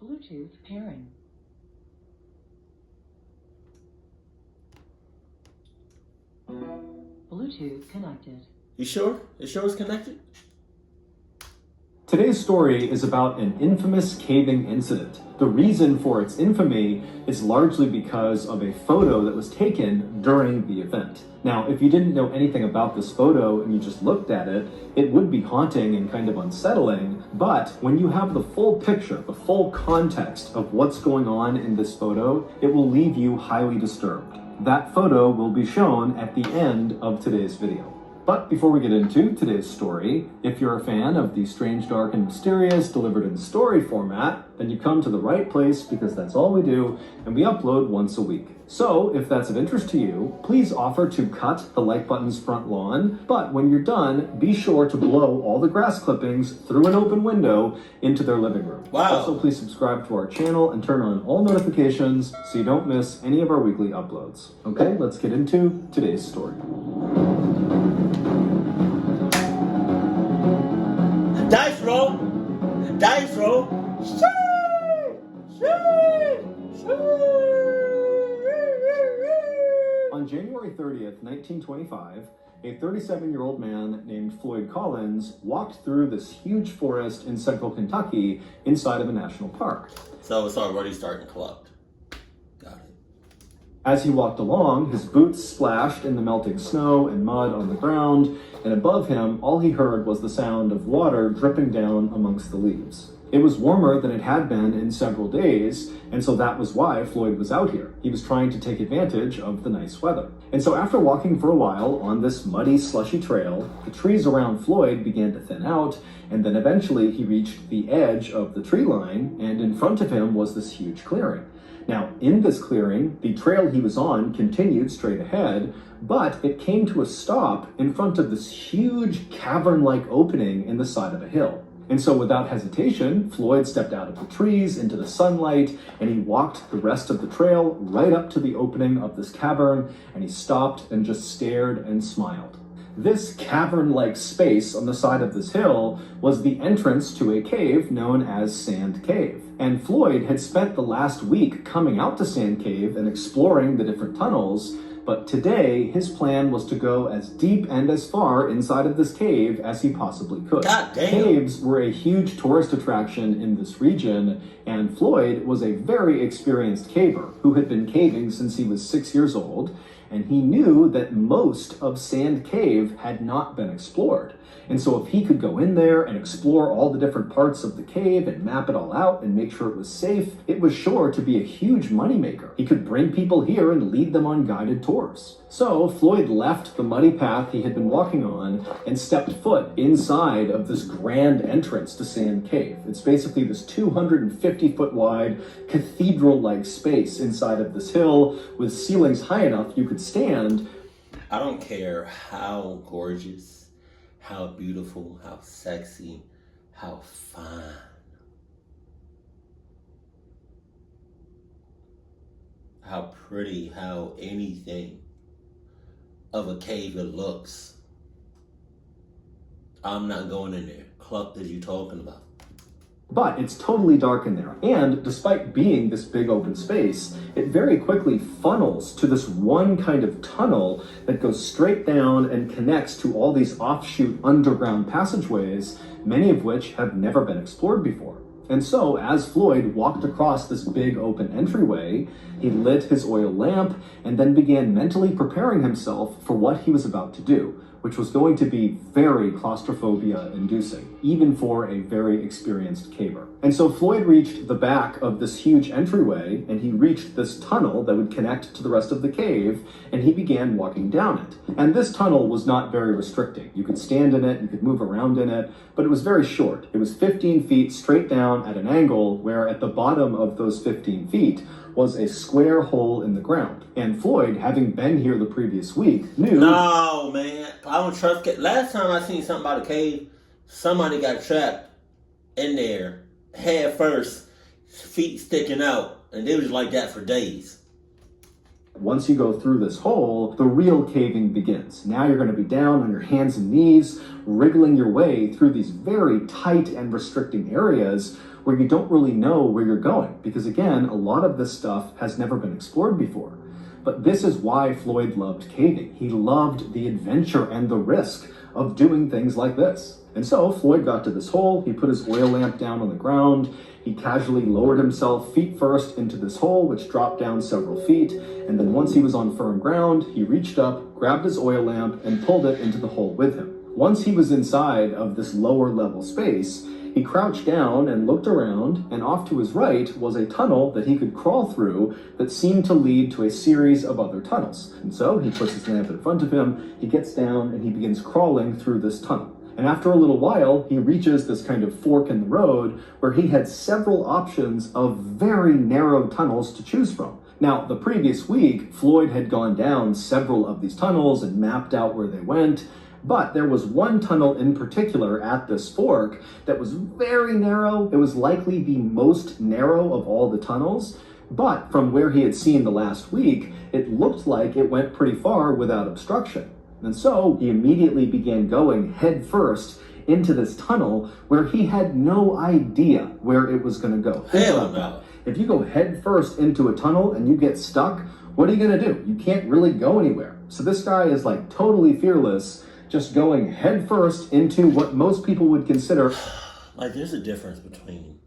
Bluetooth pairing. Bluetooth connected. You sure? You sure it's connected? Today's story is about an infamous caving incident. The reason for its infamy is largely because of a photo that was taken during the event. Now, if you didn't know anything about this photo and you just looked at it, it would be haunting and kind of unsettling, but when you have the full picture, the full context of what's going on in this photo, it will leave you highly disturbed. That photo will be shown at the end of today's video. But before we get into today's story, if you're a fan of the strange, dark, and mysterious delivered in story format, then you come to the right place because that's all we do, and we upload once a week. So, if that's of interest to you, please offer to cut the like button's front lawn, but when you're done, be sure to blow all the grass clippings through an open window into their living room. Wow. Also, please subscribe to our channel and turn on all notifications so you don't miss any of our weekly uploads. Okay, let's get into today's story. Dice roll! Dice roll! On January 30th, 1925, a 37-year-old man named Floyd Collins walked through this huge forest in central Kentucky inside of a national park. So it's already starting to collect. Got it. As he walked along, his boots splashed in the melting snow and mud on the ground, and above him, all he heard was the sound of water dripping down amongst the leaves. It was warmer than it had been in several days, and so that was why Floyd was out here. He was trying to take advantage of the nice weather. And so after walking for a while on this muddy, slushy trail, the trees around Floyd began to thin out, and then eventually he reached the edge of the tree line, and in front of him was this huge clearing. Now, in this clearing, the trail he was on continued straight ahead, but it came to a stop in front of this huge cavern-like opening in the side of a hill. And so without hesitation, Floyd stepped out of the trees into the sunlight, and he walked the rest of the trail right up to the opening of this cavern, and he stopped and just stared and smiled. This cavern-like space on the side of this hill was the entrance to a cave known as Sand Cave. And Floyd had spent the last week coming out to Sand Cave and exploring the different tunnels, but today his plan was to go as deep and as far inside of this cave as he possibly could. God damn. Caves were a huge tourist attraction in this region, and Floyd was a very experienced caver who had been caving since he was 6 years old, and he knew that most of Sand Cave had not been explored. And so if he could go in there and explore all the different parts of the cave and map it all out and make sure it was safe, it was sure to be a huge moneymaker. He could bring people here and lead them on guided tours. So Floyd left the muddy path he had been walking on and stepped foot inside of this grand entrance to Sand Cave. It's basically this 250-foot wide cathedral-like space inside of this hill with ceilings high enough you could stand. I don't care how gorgeous, how beautiful, how sexy, how fine, how pretty, how anything of a cave it looks. I'm not going in there. Cluck that you talking about. But it's totally dark in there. And despite being this big open space, it very quickly funnels to this one kind of tunnel that goes straight down and connects to all these offshoot underground passageways, many of which have never been explored before. And so, as Floyd walked across this big open entryway, he lit his oil lamp and then began mentally preparing himself for what he was about to do, which was going to be very claustrophobia-inducing, even for a very experienced caver. And so Floyd reached the back of this huge entryway, and he reached this tunnel that would connect to the rest of the cave, and he began walking down it. And this tunnel was not very restricting. You could stand in it, you could move around in it, but it was very short. It was 15 feet straight down at an angle, where at the bottom of those 15 feet was a square hole in the ground. And Floyd, having been here the previous week, knew... No, man. I don't trust... Last time I seen something about a cave, somebody got trapped in there, head first, feet sticking out, and it was like that for days. Once you go through this hole, the real caving begins. Now you're going to be down on your hands and knees, wriggling your way through these very tight and restricting areas where you don't really know where you're going, because again, a lot of this stuff has never been explored before. But this is why Floyd loved caving. He loved the adventure and the risk of doing things like this. And so Floyd got to this hole, he put his oil lamp down on the ground, he casually lowered himself feet first into this hole, which dropped down several feet, and then once he was on firm ground, he reached up, grabbed his oil lamp, and pulled it into the hole with him. Once he was inside of this lower level space, he crouched down and looked around, and off to his right was a tunnel that he could crawl through that seemed to lead to a series of other tunnels. And so he puts his lamp in front of him, he gets down, and he begins crawling through this tunnel. And after a little while, he reaches this kind of fork in the road where he had several options of very narrow tunnels to choose from. Now, the previous week, Floyd had gone down several of these tunnels and mapped out where they went, but there was one tunnel in particular at this fork that was very narrow. It was likely the most narrow of all the tunnels, but from where he had seen the last week, it looked like it went pretty far without obstruction. And so he immediately began going head first into this tunnel where he had no idea where it was going to go. Hell no. If you go head first into a tunnel and you get stuck, what are you going to do? You can't really go anywhere. So this guy is like totally fearless, just going head first into what most people would consider. Like, there's a difference between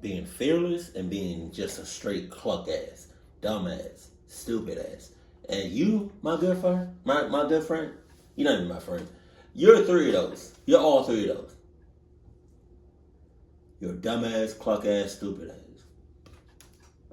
being fearless and being just a straight cluck ass, dumb ass, stupid ass. And you, my good friend, my good friend, you're not even my friend. You're three of those. You're all three of those. You're dumbass, cluck ass, stupid ass.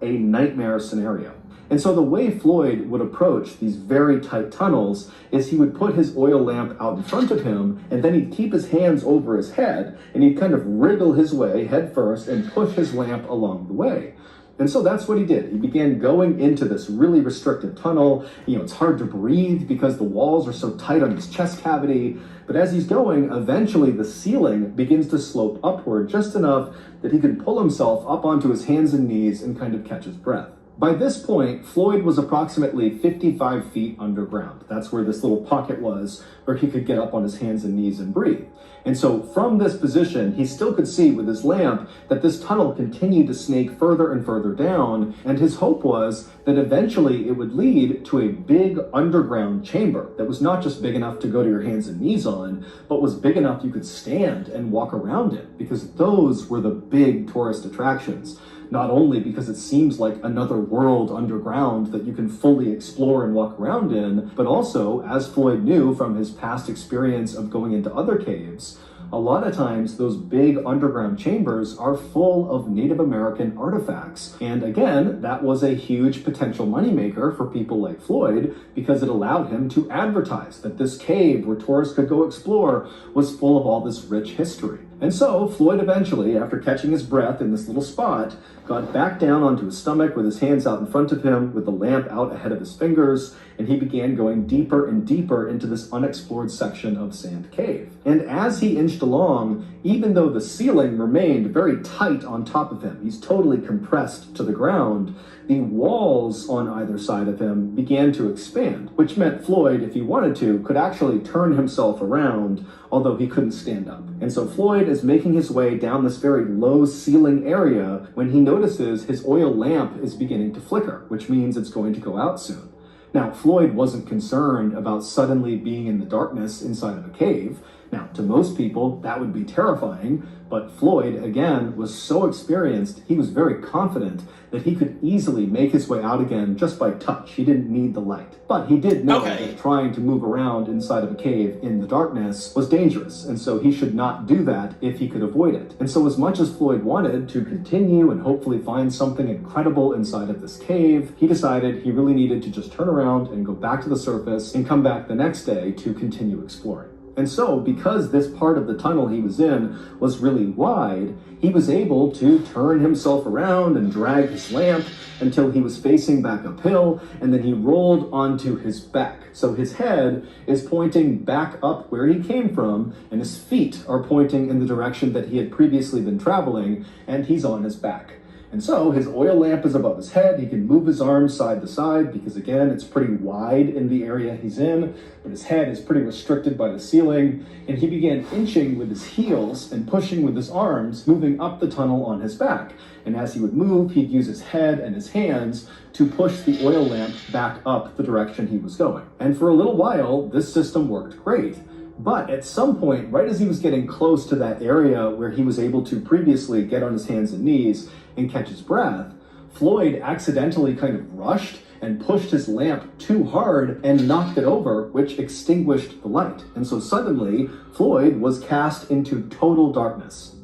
A nightmare scenario. And so the way Floyd would approach these very tight tunnels is he would put his oil lamp out in front of him, and then he'd keep his hands over his head, and he'd kind of wriggle his way head first and push his lamp along the way. And so that's what he did. He began going into this really restricted tunnel. It's hard to breathe because the walls are so tight on his chest cavity. But as he's going, eventually the ceiling begins to slope upward just enough that he can pull himself up onto his hands and knees and kind of catch his breath. By this point, Floyd was approximately 55 feet underground. That's where this little pocket was, where he could get up on his hands and knees and breathe. And so from this position, he still could see with his lamp that this tunnel continued to snake further and further down, and his hope was that eventually it would lead to a big underground chamber that was not just big enough to go to your hands and knees on, but was big enough you could stand and walk around it, because those were the big tourist attractions. Not only because it seems like another world underground that you can fully explore and walk around in, but also, as Floyd knew from his past experience of going into other caves, a lot of times those big underground chambers are full of Native American artifacts. And again, that was a huge potential moneymaker for people like Floyd because it allowed him to advertise that this cave where tourists could go explore was full of all this rich history. And so Floyd eventually, after catching his breath in this little spot, got back down onto his stomach with his hands out in front of him, with the lamp out ahead of his fingers, and he began going deeper and deeper into this unexplored section of Sand Cave. And as he inched along, even though the ceiling remained very tight on top of him, he's totally compressed to the ground, the walls on either side of him began to expand, which meant Floyd, if he wanted to, could actually turn himself around, although he couldn't stand up. And so Floyd is making his way down this very low ceiling area when he notices his oil lamp is beginning to flicker, which means it's going to go out soon. Now, Floyd wasn't concerned about suddenly being in the darkness inside of a cave. Now, to most people, that would be terrifying, but Floyd, again, was so experienced, he was very confident that he could easily make his way out again just by touch. He didn't need the light. But he did know that trying to move around inside of a cave in the darkness was dangerous, and so he should not do that if he could avoid it. And so as much as Floyd wanted to continue and hopefully find something incredible inside of this cave, he decided he really needed to just turn around and go back to the surface and come back the next day to continue exploring. And so, because this part of the tunnel he was in was really wide, he was able to turn himself around and drag his lamp until he was facing back uphill, and then he rolled onto his back. So his head is pointing back up where he came from, and his feet are pointing in the direction that he had previously been traveling, and he's on his back. And so his oil lamp is above his head. He can move his arms side to side because, again, it's pretty wide in the area he's in, but his head is pretty restricted by the ceiling. And he began inching with his heels and pushing with his arms, moving up the tunnel on his back. And as he would move, he'd use his head and his hands to push the oil lamp back up the direction he was going. And for a little while, this system worked great. But at some point, right as he was getting close to that area where he was able to previously get on his hands and knees and catch his breath, Floyd accidentally kind of rushed and pushed his lamp too hard and knocked it over, which extinguished the light. And so suddenly, Floyd was cast into total darkness.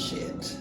Shit.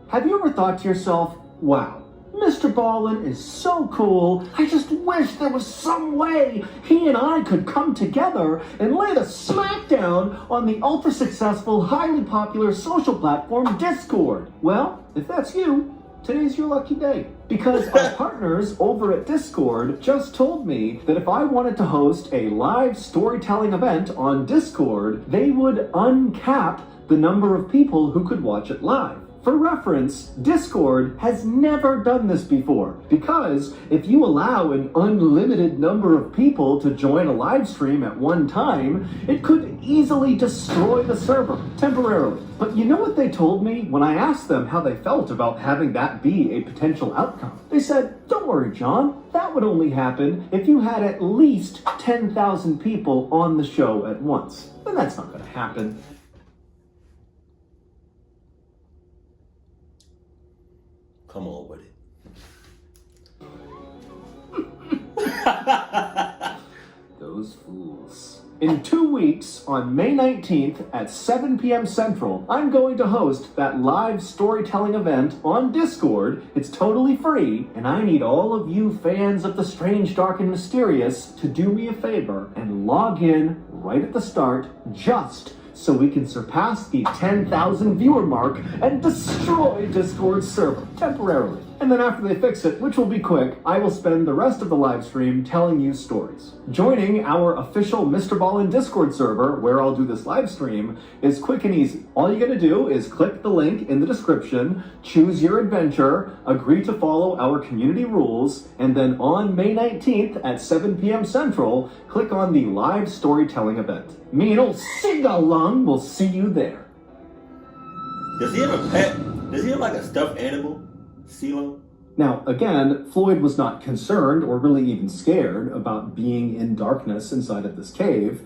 Have you ever thought to yourself, wow, Mr. Ballin is so cool. I just wish there was some way he and I could come together and lay the smackdown on the ultra-successful, highly popular social platform Discord. Well, if that's you, today's your lucky day. Because our partners over at Discord just told me that if I wanted to host a live storytelling event on Discord, they would uncap the number of people who could watch it live. For reference, Discord has never done this before, because if you allow an unlimited number of people to join a live stream at one time, it could easily destroy the server temporarily. But you know what they told me when I asked them how they felt about having that be a potential outcome? They said, don't worry, John, that would only happen if you had at least 10,000 people on the show at once. And that's not going to happen. Come on with it. Those fools. In 2 weeks, on May 19th at 7 p.m. Central, I'm going to host that live storytelling event on Discord. It's totally free, and I need all of you fans of the strange, dark, and mysterious to do me a favor and log in right at the start, just so we can surpass the 10,000 viewer mark and destroy Discord's server temporarily. And then after they fix it, which will be quick, I will spend the rest of the live stream telling you stories. Joining our official Mr. Ballin Discord server, where I'll do this live stream, is quick and easy. All you gotta do is click the link in the description, choose your adventure, agree to follow our community rules, and then on May 19th at 7 p.m. Central, click on the live storytelling event. Me and old Singalong will see you there. Does he have a pet? Does he have like a stuffed animal? CeeLo? Now, again, Floyd was not concerned or really even scared about being in darkness inside of this cave,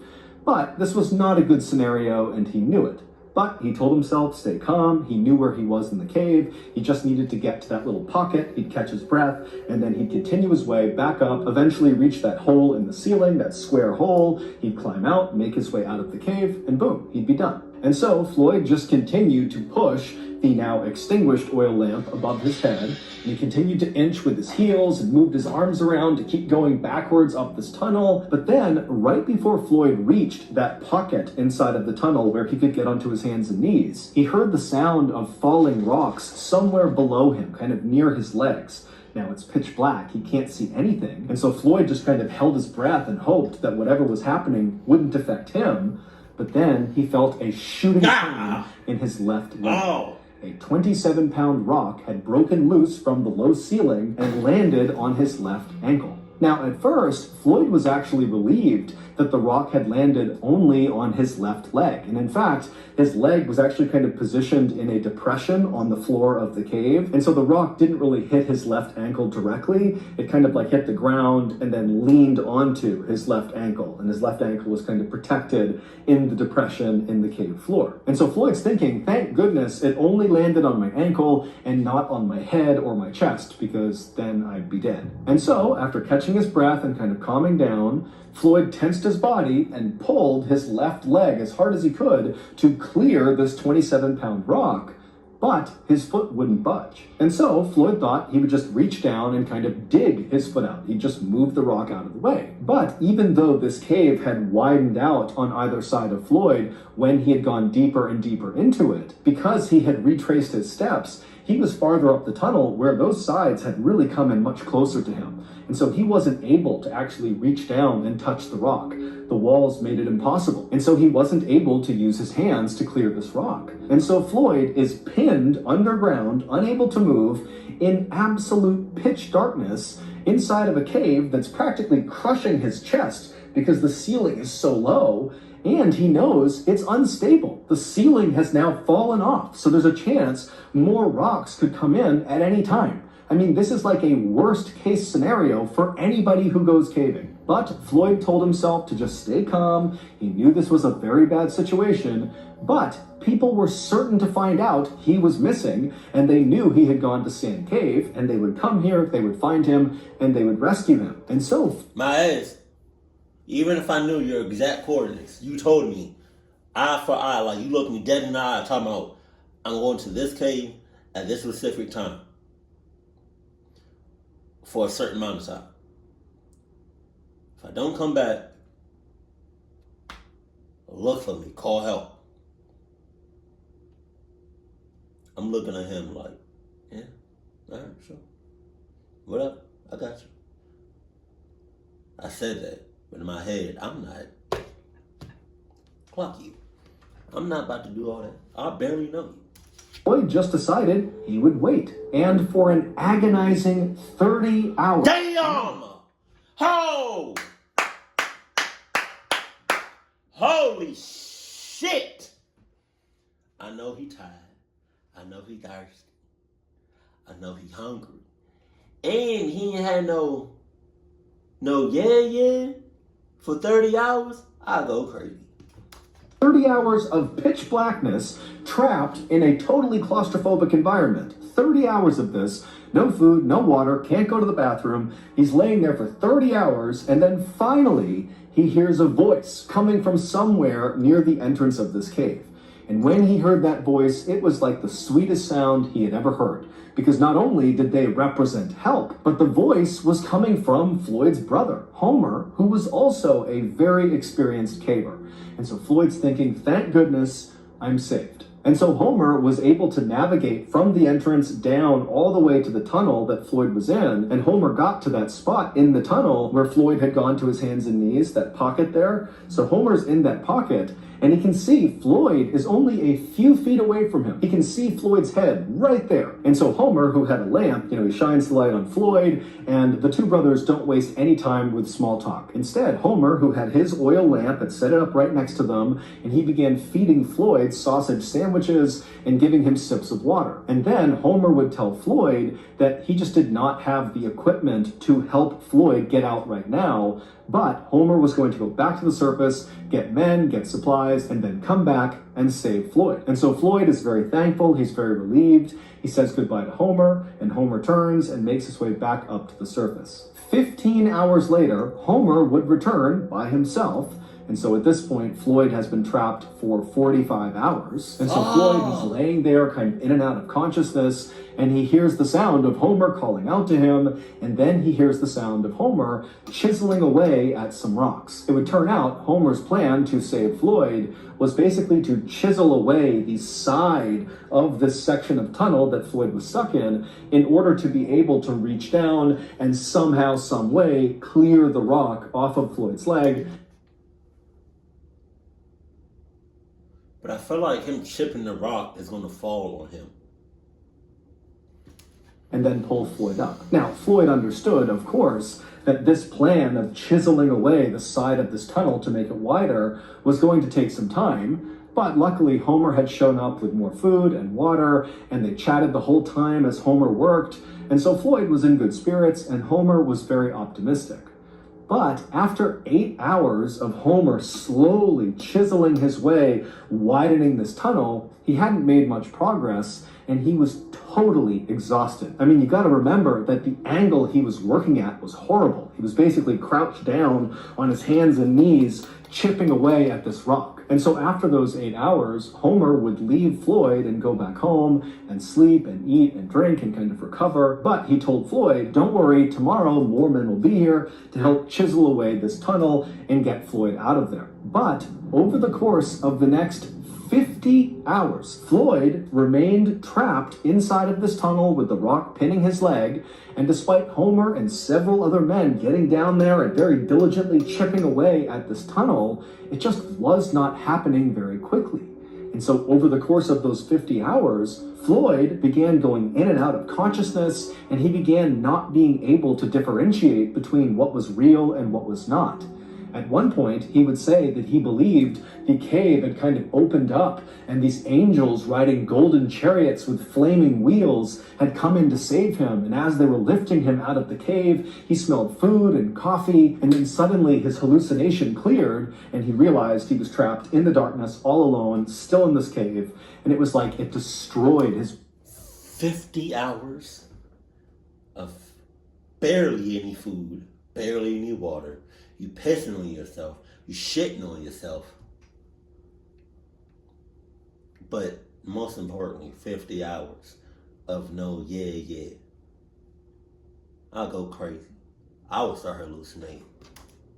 but this was not a good scenario and he knew it. But he told himself, stay calm, he knew where he was in the cave, he just needed to get to that little pocket, he'd catch his breath, and then he'd continue his way back up, eventually reach that hole in the ceiling, that square hole, he'd climb out, make his way out of the cave, and boom, he'd be done. And so Floyd just continued to push the now extinguished oil lamp above his head, and he continued to inch with his heels and moved his arms around to keep going backwards up this tunnel. But then, right before Floyd reached that pocket inside of the tunnel where he could get onto his hands and knees, he heard the sound of falling rocks somewhere below him, kind of near his legs. Now it's pitch black, he can't see anything, and so Floyd just kind of held his breath and hoped that whatever was happening wouldn't affect him. But then he felt a shooting pain in his left leg. Oh. A 27-pound rock had broken loose from the low ceiling and landed on his left ankle. Now, at first, Floyd was actually relieved that the rock had landed only on his left leg. And in fact, his leg was actually kind of positioned in a depression on the floor of the cave. And so the rock didn't really hit his left ankle directly. It kind of like hit the ground and then leaned onto his left ankle. And his left ankle was kind of protected in the depression in the cave floor. And so Floyd's thinking, thank goodness it only landed on my ankle and not on my head or my chest, because then I'd be dead. And so after catching his breath and kind of calming down, Floyd tensed his body and pulled his left leg as hard as he could to clear this 27-pound rock, but his foot wouldn't budge. And so Floyd thought he would just reach down and kind of dig his foot out. He'd just move the rock out of the way. But even though this cave had widened out on either side of Floyd when he had gone deeper and deeper into it, because he had retraced his steps, he was farther up the tunnel where those sides had really come in much closer to him. And so he wasn't able to actually reach down and touch the rock. The walls made it impossible. And so he wasn't able to use his hands to clear this rock. And so Floyd is pinned underground, unable to move, in absolute pitch darkness inside of a cave that's practically crushing his chest because the ceiling is so low, and he knows it's unstable. The ceiling has now fallen off, so there's a chance more rocks could come in at any time. I mean, this is like a worst case scenario for anybody who goes caving. But Floyd told himself to just stay calm. He knew this was a very bad situation, but people were certain to find out he was missing, and they knew he had gone to Sand Cave, and they would come here, they would find him, and they would rescue him. And so, my ass, even if I knew your exact coordinates, you told me eye for eye, like you looked me dead in the eye talking about, I'm going to this cave at this specific time for a certain amount of time. If I don't come back, look for me, call help. I'm looking at him like, yeah, all right, sure. Whatever, I got you. I said that, but in my head, I'm not. Clock you. I'm not about to do all that. I barely know you. Floyd just decided he would wait. And for an agonizing 30 hours. Damn! Ho! Holy shit! I know he tired. I know he thirsty. I know he hungry. And he ain't had no yeah for 30 hours. I go crazy. 30 hours of pitch blackness, trapped in a totally claustrophobic environment. 30 hours of this, no food, no water, can't go to the bathroom. He's laying there for 30 hours, and then finally, he hears a voice coming from somewhere near the entrance of this cave. And when he heard that voice, it was like the sweetest sound he had ever heard. Because not only did they represent help, but the voice was coming from Floyd's brother, Homer, who was also a very experienced caver. And so Floyd's thinking, thank goodness I'm saved. And so Homer was able to navigate from the entrance down all the way to the tunnel that Floyd was in. And Homer got to that spot in the tunnel where Floyd had gone to his hands and knees, that pocket there. So Homer's in that pocket, and he can see Floyd is only a few feet away from him. He can see Floyd's head right there. And so Homer, who had a lamp, he shines the light on Floyd, and the two brothers don't waste any time with small talk. Instead, Homer, who had his oil lamp, had set it up right next to them, and he began feeding Floyd sausage sandwiches and giving him sips of water. And then Homer would tell Floyd that he just did not have the equipment to help Floyd get out right now, but Homer was going to go back to the surface, get men, get supplies, and then come back and save Floyd. And so Floyd is very thankful, he's very relieved. He says goodbye to Homer, and Homer turns and makes his way back up to the surface. 15 hours later, Homer would return by himself. And so at this point, Floyd has been trapped for 45 hours. And so Floyd is laying there kind of in and out of consciousness, and he hears the sound of Homer calling out to him, and then he hears the sound of Homer chiseling away at some rocks. It would turn out Homer's plan to save Floyd was basically to chisel away the side of this section of tunnel that Floyd was stuck in order to be able to reach down and somehow, some way, clear the rock off of Floyd's leg. But I feel like him chipping the rock is going to fall on him. And then pull Floyd up. Now, Floyd understood, of course, that this plan of chiseling away the side of this tunnel to make it wider was going to take some time, but luckily Homer had shown up with more food and water, and they chatted the whole time as Homer worked, and so Floyd was in good spirits, and Homer was very optimistic. But after 8 hours of Homer slowly chiseling his way, widening this tunnel, he hadn't made much progress, and he was totally exhausted. I mean, you gotta remember that the angle he was working at was horrible. He was basically crouched down on his hands and knees, chipping away at this rock. And so after those 8 hours, Homer would leave Floyd and go back home and sleep and eat and drink and kind of recover. But he told Floyd, don't worry, tomorrow more men will be here to help chisel away this tunnel and get Floyd out of there. But over the course of the next 50 hours, Floyd remained trapped inside of this tunnel with the rock pinning his leg, and despite Homer and several other men getting down there and very diligently chipping away at this tunnel, it just was not happening very quickly. And so over the course of those 50 hours, Floyd began going in and out of consciousness, and he began not being able to differentiate between what was real and what was not. At one point, he would say that he believed the cave had kind of opened up and these angels riding golden chariots with flaming wheels had come in to save him. And as they were lifting him out of the cave, he smelled food and coffee. And then suddenly his hallucination cleared and he realized he was trapped in the darkness all alone, still in this cave. And it was like it destroyed his 50 hours of barely any food, barely any water. You pissing on yourself. You shitting on yourself. But most importantly, 50 hours of no yeah. I'll go crazy. I will start hallucinating.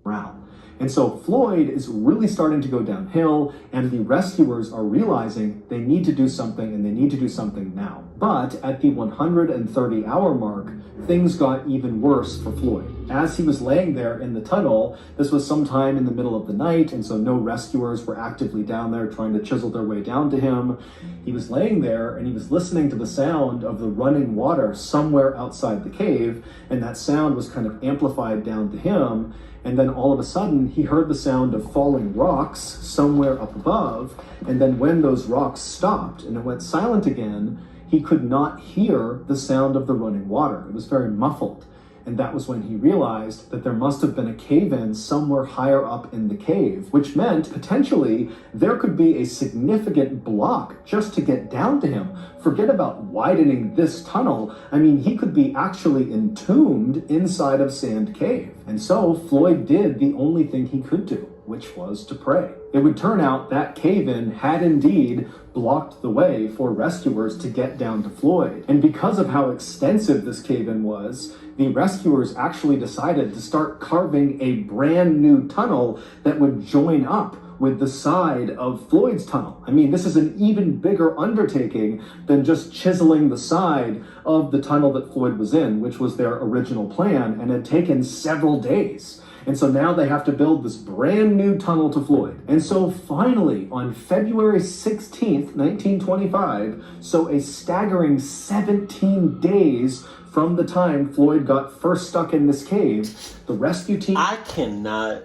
Wow. And so Floyd is really starting to go downhill, and the rescuers are realizing they need to do something, and they need to do something now. But at the 130-hour mark, things got even worse for Floyd. As he was laying there in the tunnel, this was sometime in the middle of the night, and so no rescuers were actively down there trying to chisel their way down to him. He was laying there, and he was listening to the sound of the running water somewhere outside the cave, and that sound was kind of amplified down to him. And then all of a sudden, he heard the sound of falling rocks somewhere up above. And then when those rocks stopped and it went silent again, he could not hear the sound of the running water. It was very muffled. And that was when he realized that there must have been a cave-in somewhere higher up in the cave, which meant potentially there could be a significant block just to get down to him. Forget about widening this tunnel. I mean, he could be actually entombed inside of Sand Cave. And so Floyd did the only thing he could do, which was to pray. It would turn out that cave-in had indeed blocked the way for rescuers to get down to Floyd. And because of how extensive this cave-in was, the rescuers actually decided to start carving a brand new tunnel that would join up with the side of Floyd's tunnel. I mean, this is an even bigger undertaking than just chiseling the side of the tunnel that Floyd was in, which was their original plan and had taken several days. And so now they have to build this brand new tunnel to Floyd. And so finally, on February 16th, 1925, so a staggering 17 days from the time Floyd got first stuck in this cave, the rescue team... I cannot.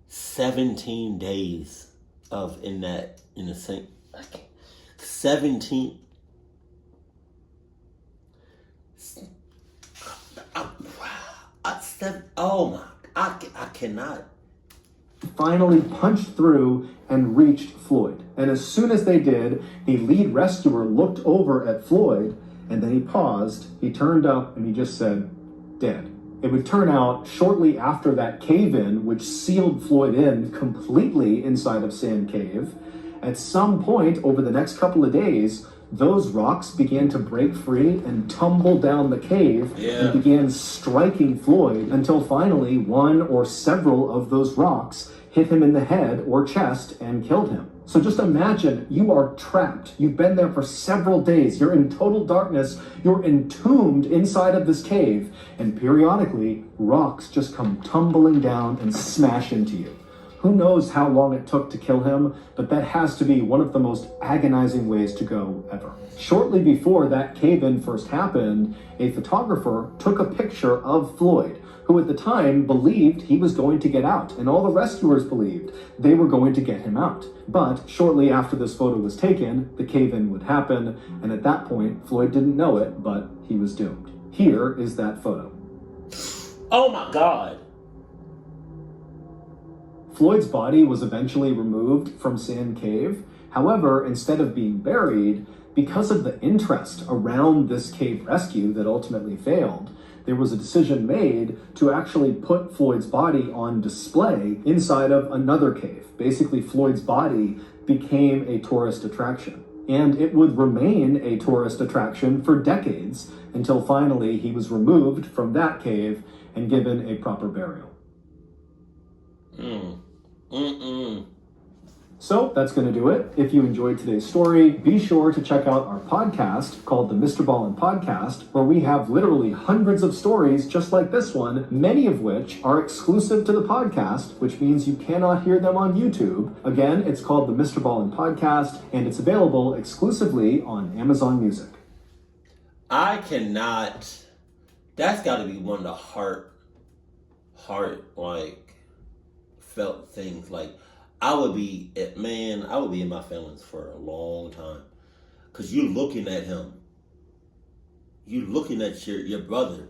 17 days of in the same... 17... I cannot. Finally punched through and reached Floyd. And as soon as they did, the lead rescuer looked over at Floyd, and then he paused, he turned up, and he just said, dead. It would turn out shortly after that cave-in, which sealed Floyd in completely inside of Sand Cave, at some point over the next couple of days, those rocks began to break free and tumble down the cave and began striking Floyd until finally one or several of those rocks hit him in the head or chest and killed him. So just imagine you are trapped. You've been there for several days. You're in total darkness. You're entombed inside of this cave. And periodically, rocks just come tumbling down and smash into you. Who knows how long it took to kill him, but that has to be one of the most agonizing ways to go ever. Shortly before that cave-in first happened, a photographer took a picture of Floyd, who at the time believed he was going to get out, and all the rescuers believed they were going to get him out. But shortly after this photo was taken, the cave-in would happen, and at that point, Floyd didn't know it, but he was doomed. Here is that photo. Oh my God. Floyd's body was eventually removed from Sand Cave. However, instead of being buried, because of the interest around this cave rescue that ultimately failed, there was a decision made to actually put Floyd's body on display inside of another cave. Basically, Floyd's body became a tourist attraction. And it would remain a tourist attraction for decades until finally he was removed from that cave and given a proper burial. So that's going to do it. If you enjoyed today's story, be sure to check out our podcast called the Mr. Ballin Podcast, where we have literally hundreds of stories just like this one, many of which are exclusive to the podcast, which means you cannot hear them on YouTube. Again, it's called the Mr. Ballin Podcast, and it's available exclusively on Amazon Music. I cannot. That's got to be one of the heart, like, felt things. Like, I would be in my feelings for a long time. Because you're looking at him. You're looking at your brother.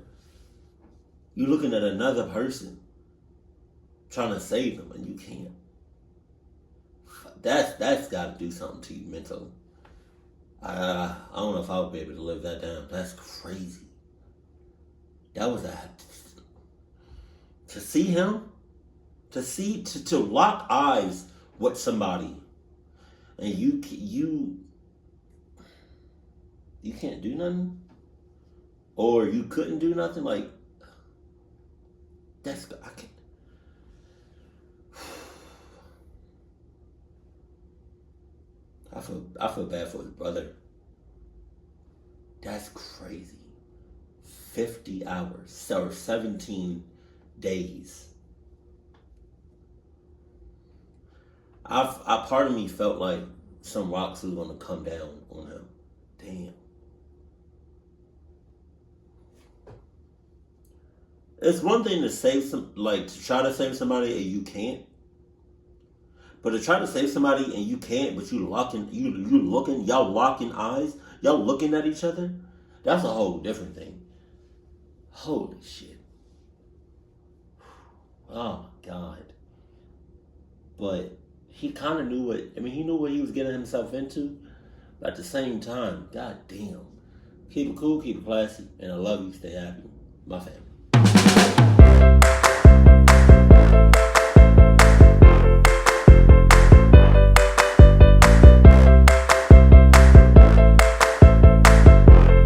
You're looking at another person trying to save him, and you can't. That's got to do something to you mentally. I don't know if I would be able to live that down. That's crazy. That was to see him. To lock eyes with somebody, and you can't do nothing, or you couldn't do nothing. Like, I can't. I feel bad for his brother. That's crazy. 50 hours or 17 days. Part of me felt like some rocks was gonna come down on him. Damn. It's one thing to save to try to save somebody and you can't. But to try to save somebody and you can't, but y'all locking eyes, y'all looking at each other, that's a whole different thing. Holy shit. Oh my God. But he kind of knew he knew what he was getting himself into. But at the same time, god damn. Keep it cool, keep it classy, and I love you, stay happy. My family.